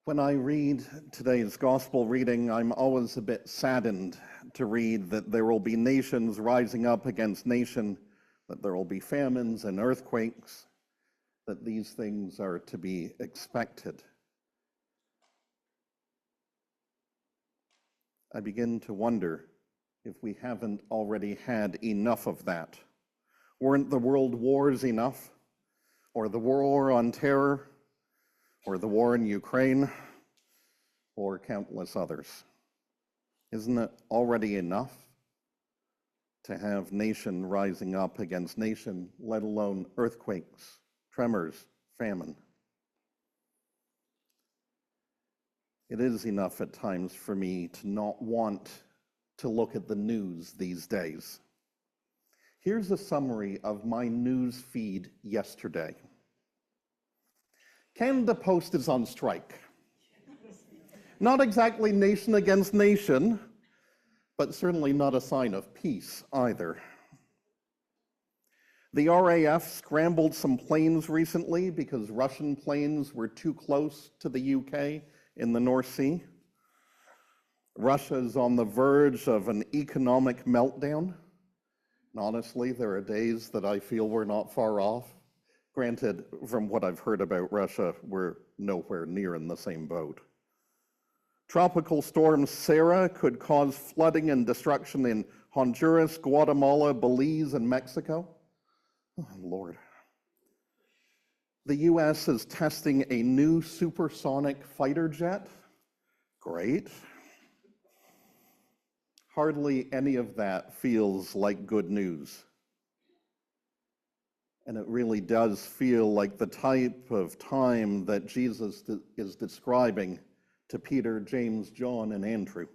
When I read today's gospel reading, I'm always a bit saddened to read that there will be nations rising up against nation, that there will be famines and earthquakes, that these things are to be expected. I begin to wonder if we haven't already had enough of that. Weren't the world wars enough? Or the war on terror? Or the war in Ukraine? Or countless others? Isn't it already enough to have nation rising up against nation, let alone earthquakes, tremors, famine? It is enough at times for me to not want to look at the news these days. Here's a summary of my news feed yesterday. Canada Post is on strike. Not exactly nation against nation, but certainly not a sign of peace either. The RAF scrambled some planes recently because Russian planes were too close to the UK in the North Sea. Russia is on the verge of an economic meltdown. And honestly, there are days that I feel we're not far off. Granted, from what I've heard about Russia, we're nowhere near in the same boat. Tropical storm Sarah could cause flooding and destruction in Honduras, Guatemala, Belize, and Mexico. Oh, Lord. The US is testing a new supersonic fighter jet. Great. Hardly any of that feels like good news. And it really does feel like the type of time that Jesus is describing to Peter, James, John, and Andrew.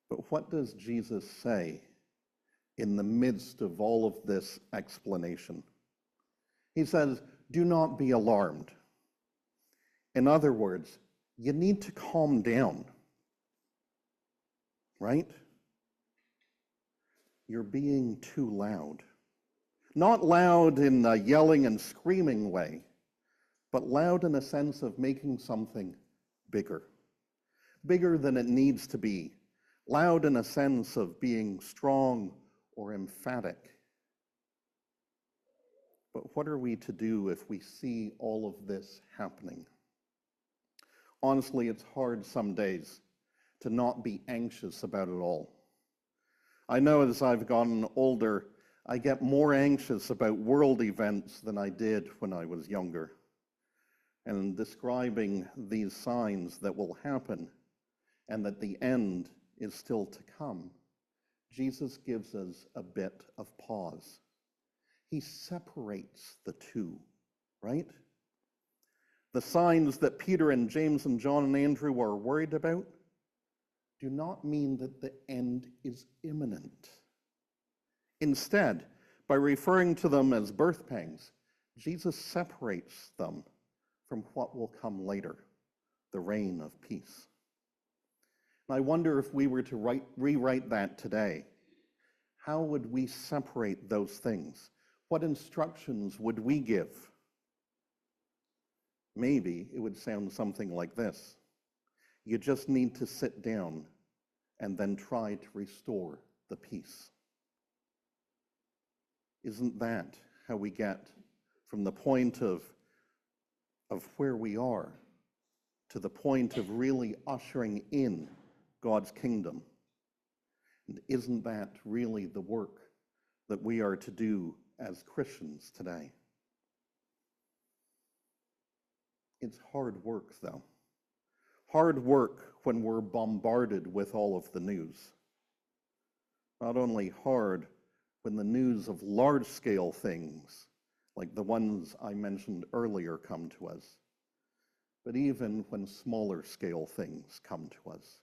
But what does Jesus say in the midst of all of this explanation? He says, do not be alarmed. In other words, you need to calm down, right? You're being too loud. Not loud in a yelling and screaming way, but loud in a sense of making something bigger. Bigger than it needs to be. Loud in a sense of being strong or emphatic. But what are we to do if we see all of this happening? Honestly, it's hard some days to not be anxious about it all. I know as I've gotten older, I get more anxious about world events than I did when I was younger. And describing these signs that will happen and that the end is still to come, Jesus gives us a bit of pause. He separates the two, right? The signs that Peter and James and John and Andrew are worried about do not mean that the end is imminent. Instead, by referring to them as birth pangs, Jesus separates them from what will come later, the reign of peace. And I wonder if we were to rewrite that today, how would we separate those things? What instructions would we give? Maybe it would sound something like this. You just need to sit down and then try to restore the peace. Isn't that how we get from the point of where we are to the point of really ushering in God's kingdom? And isn't that really the work that we are to do as Christians today? It's hard work, though. Hard work when we're bombarded with all of the news. Not only hard when the news of large-scale things, like the ones I mentioned earlier, come to us, but even when smaller-scale things come to us.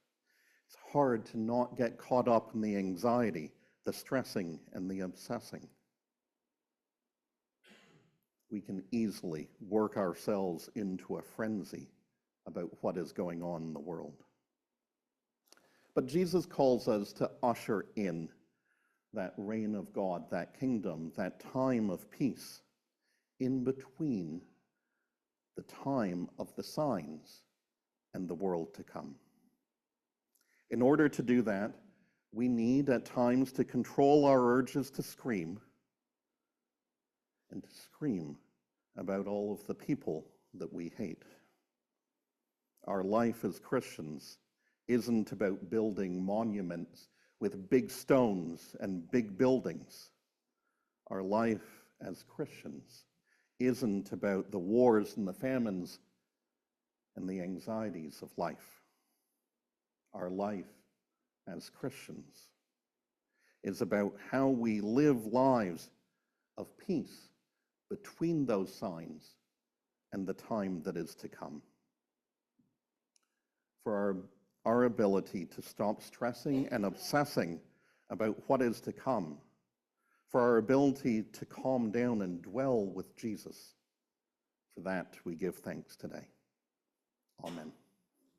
It's hard to not get caught up in the anxiety, the stressing, and the obsessing. We can easily work ourselves into a frenzy about what is going on in the world. But Jesus calls us to usher in that reign of God, that kingdom, that time of peace, in between the time of the signs and the world to come. In order to do that, we need at times to control our urges to scream, and to scream about all of the people that we hate. Our life as Christians isn't about building monuments with big stones and big buildings. Our life as Christians isn't about the wars and the famines and the anxieties of life. Our life as Christians is about how we live lives of peace between those signs and the time that is to come. For our ability to stop stressing and obsessing about what is to come, for our ability to calm down and dwell with Jesus, for that we give thanks today. Amen.